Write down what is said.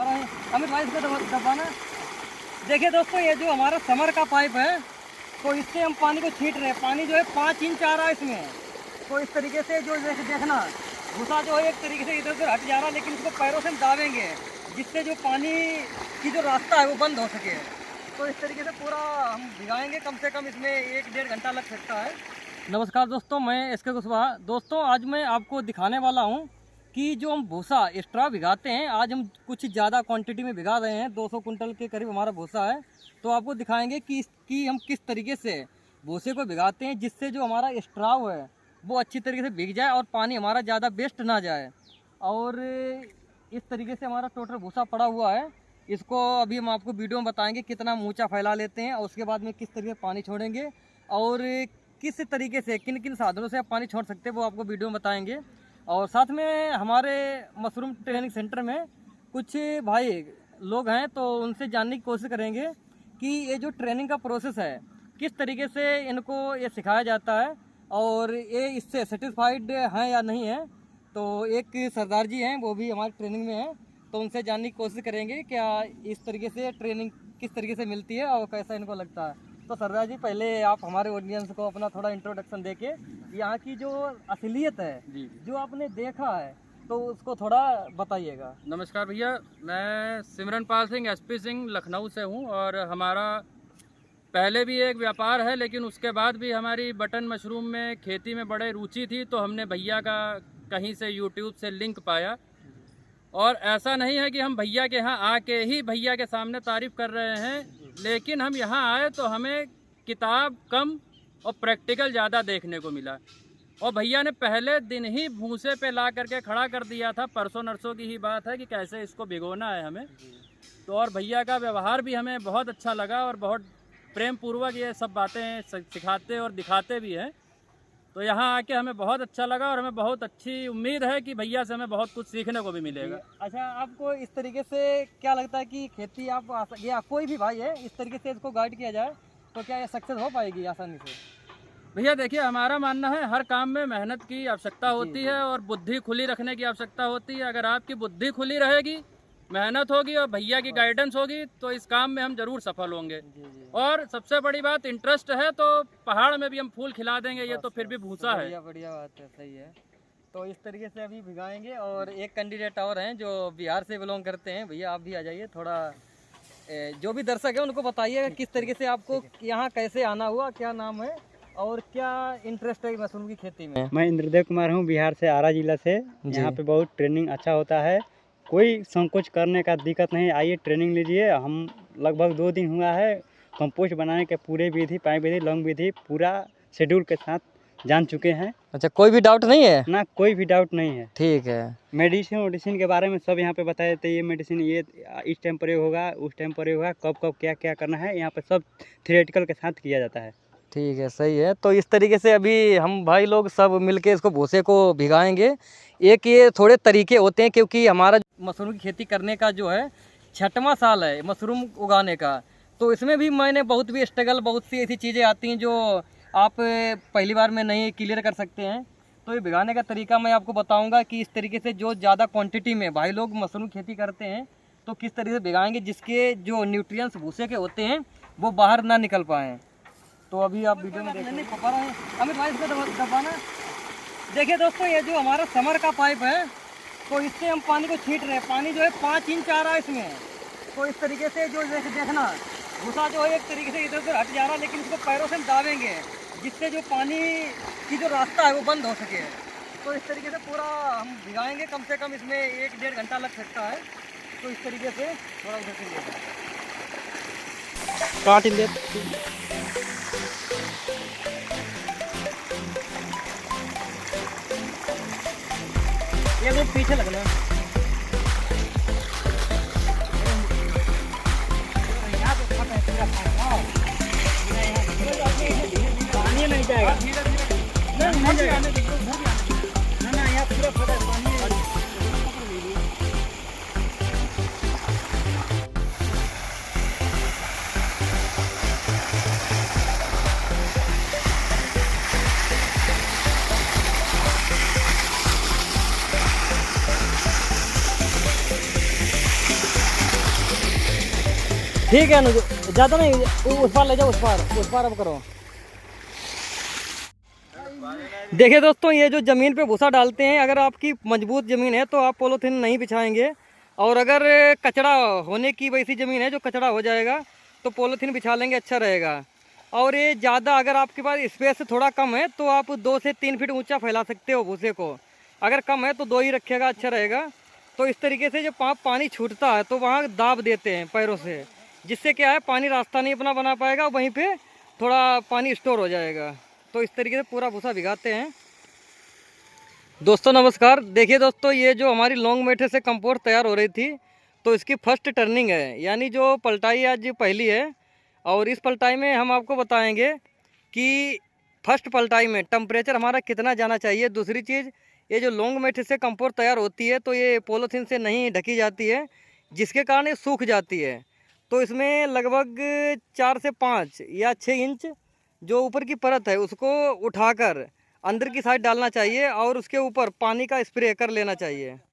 अमित भाई इसका दबाना। देखिए दोस्तों, ये जो हमारा समर का पाइप है, तो इससे हम पानी को छींट रहे हैं। पानी जो है 5 इंच आ रहा है इसमें। तो इस तरीके से जो देखना, भूसा जो है एक तरीके से इधर उधर हट जा रहा है, लेकिन इसको पैरों से हम दाबेंगे जिससे जो पानी की जो रास्ता है वो बंद हो सके। तो इस तरीके से पूरा हम भिगाएंगे। कम से कम इसमें 1-1.5 घंटा लग सकता है। नमस्कार दोस्तों, मैं एसके कुशवाहा। दोस्तों, आज मैं आपको दिखाने वाला हूँ कि जो हम भूसा एक्स्ट्रा भिगाते हैं, आज हम कुछ ज़्यादा क्वांटिटी में भिगा रहे हैं। 200 कुंटल के करीब हमारा भूसा है। तो आपको दिखाएंगे कि हम किस तरीके से भूसे को भिगाते हैं जिससे जो हमारा स्ट्राव है वो अच्छी तरीके से भीग जाए और पानी हमारा ज़्यादा वेस्ट ना जाए। और इस तरीके से हमारा टोटल भूसा पड़ा हुआ है। इसको अभी हम आपको वीडियो में बताएंगे कितना ऊंचा फैला लेते हैं और उसके बाद में किस तरीके से पानी छोड़ेंगे और किस तरीके से किन किन साधनों से आप पानी छोड़ सकते हैं वो आपको वीडियो में बताएंगे। और साथ में हमारे मशरूम ट्रेनिंग सेंटर में कुछ भाई लोग हैं, तो उनसे जानने की कोशिश करेंगे कि ये जो ट्रेनिंग का प्रोसेस है किस तरीके से इनको ये सिखाया जाता है और ये इससे सेटिस्फाइड हैं या नहीं है। तो एक सरदार जी हैं, वो भी हमारी ट्रेनिंग में हैं, तो उनसे जानने की कोशिश करेंगे क्या इस तरीके से ट्रेनिंग किस तरीके से मिलती है और कैसा इनको लगता है। तो सरदार जी, पहले आप हमारे ऑडियंस को अपना थोड़ा इंट्रोडक्शन देके यहाँ की जो असलियत है जी जो आपने देखा है तो उसको थोड़ा बताइएगा। नमस्कार भैया, मैं सिमरनपाल सिंह एसपी सिंह लखनऊ से हूँ और हमारा पहले भी एक व्यापार है, लेकिन उसके बाद भी हमारी बटन मशरूम में खेती में बड़े रुचि थी। तो हमने भैया का कहीं से यूट्यूब से लिंक पाया और ऐसा नहीं है कि हम भैया के यहाँ आके ही भैया के सामने तारीफ कर रहे हैं, लेकिन हम यहाँ आए तो हमें किताब कम और प्रैक्टिकल ज़्यादा देखने को मिला। और भैया ने पहले दिन ही भूसे पे ला करके खड़ा कर दिया था। परसों नरसों की ही बात है कि कैसे इसको भिगोना है हमें। तो और भैया का व्यवहार भी हमें बहुत अच्छा लगा और बहुत प्रेम पूर्वक ये सब बातें सिखाते और दिखाते भी हैं। तो यहाँ आके हमें बहुत अच्छा लगा और हमें बहुत अच्छी उम्मीद है कि भैया से हमें बहुत कुछ सीखने को भी मिलेगा। अच्छा, आपको इस तरीके से क्या लगता है कि खेती आप या कोई भी भाई है इस तरीके से इसको गाइड किया जाए तो क्या ये सक्सेस हो पाएगी आसानी से? भैया देखिए, हमारा मानना है हर काम में मेहनत की आवश्यकता होती है और बुद्धि खुली रखने की आवश्यकता होती है। अगर आपकी बुद्धि खुली रहेगी, मेहनत होगी और भैया की गाइडेंस होगी तो इस काम में हम जरूर सफल होंगे। और सबसे बड़ी बात, इंटरेस्ट है तो पहाड़ में भी हम फूल खिला देंगे। ये तो फिर भी भूसा है। बढ़िया बात है, सही है। तो इस तरीके से अभी भिगाएंगे। और एक कैंडिडेट और हैं जो बिहार से बिलोंग करते हैं। भैया आप भी आ जाइए, थोड़ा जो भी दर्शक है उनको बताइएगा किस तरीके से आपको यहाँ कैसे आना हुआ, क्या नाम है और क्या इंटरेस्ट है मशरूम की खेती में। मैं इंद्रदेव कुमार हूँ, बिहार से, आरा जिला से। यहाँ पे बहुत ट्रेनिंग अच्छा होता है, कोई संकोच करने का दिक्कत नहीं। आइए ट्रेनिंग लीजिए। हम लगभग 2 दिन हुआ है कंपोस्ट बनाने के पूरे विधि, पाइप विधि, लॉन्ग विधि पूरा शेड्यूल के साथ जान चुके हैं। अच्छा, कोई भी डाउट नहीं है ना? कोई भी डाउट नहीं है। ठीक है। मेडिसिन के बारे में सब यहाँ पे बताया जाता है। ये मेडिसिन ये इस टाइम प्रयोग होगा, उस टाइम प्रयोग होगा, कब कब क्या क्या करना है, यहाँ पे सब थियोरेटिकल के साथ किया जाता है। ठीक है, सही है। तो इस तरीके से अभी हम भाई लोग सब मिलके इसको भूसे को भिगाएंगे। एक ये थोड़े तरीके होते हैं, क्योंकि हमारा मशरूम की खेती करने का जो है 6वां साल है मशरूम उगाने का। तो इसमें भी मैंने बहुत भी स्ट्रगल, बहुत सी ऐसी चीज़ें आती हैं जो आप पहली बार में नहीं क्लियर कर सकते हैं। तो ये भिगाने का तरीका मैं आपको बताऊंगा कि इस तरीके से जो ज़्यादा क्वांटिटी में भाई लोग मशरूम खेती करते हैं तो किस तरीके से भिगाएंगे जिसके जो न्यूट्रिएंट्स भूसे के होते हैं वो बाहर ना निकल पाएँ। तो अभी आप वीडियो में देखने को पा रहे हैं। अमित भाई इसका दबाना। देखिए दोस्तों, ये जो हमारा समर का पाइप है, तो इससे हम पानी को छींट रहे हैं। पानी जो है 5 इंच आ रहा है इसमें। तो इस तरीके से जो देखना, भूसा जो है एक तरीके से इधर उधर हट जा रहा है, लेकिन इसको पैरों से हम दाबेंगे जिससे जो पानी की जो रास्ता है वो बंद हो सके। तो इस तरीके से पूरा हम भिगाएंगे। कम से कम इसमें 1-1.5 घंटा लग सकता है। तो इस तरीके से थोड़ा उधर से काट ले। ये लोग पीछे लगना। पानी नहीं जाएगा, नहीं जाएगा ना, यहाँ पूरा फटा पानी। ठीक है अनुज, ज़्यादा नहीं, उस पार ले जाओ, उस पार अब करो। देखिए दोस्तों, ये जो ज़मीन पे भूसा डालते हैं, अगर आपकी मजबूत ज़मीन है तो आप पॉलीथीन नहीं बिछाएंगे, और अगर कचड़ा होने की वैसी ज़मीन है जो कचड़ा हो जाएगा तो पॉलीथीन बिछा लेंगे, अच्छा रहेगा। और ये ज़्यादा अगर आपके पास स्पेस थोड़ा कम है तो आप 2 से 3 फीट ऊंचा फैला सकते हो भूसे को, अगर कम है तो 2 ही रखिएगा, अच्छा रहेगा। तो इस तरीके से जब पानी छूटता है तो वहाँ दाब देते हैं पैरों से, जिससे क्या है पानी रास्ता नहीं अपना बना पाएगा, वहीं पे थोड़ा पानी स्टोर हो जाएगा। तो इस तरीके से पूरा भूसा भिगाते हैं। दोस्तों नमस्कार। देखिए दोस्तों, ये जो हमारी लौंग मेठे से कंपोस्ट तैयार हो रही थी, तो इसकी फर्स्ट टर्निंग है, यानी जो पलटाई आज पहली है। और इस पलटाई में हम आपको बताएंगे कि फर्स्ट पलटाई में टेम्परेचर हमारा कितना जाना चाहिए। दूसरी चीज़, ये जो लौंग मेठे से कंपोस्ट तैयार होती है तो ये पॉलीथीन से नहीं ढकी जाती है, जिसके कारण ये सूख जाती है। तो इसमें लगभग 4 से 5 या 6 इंच जो ऊपर की परत है उसको उठाकर अंदर की साइड डालना चाहिए, और उसके ऊपर पानी का स्प्रे कर लेना चाहिए।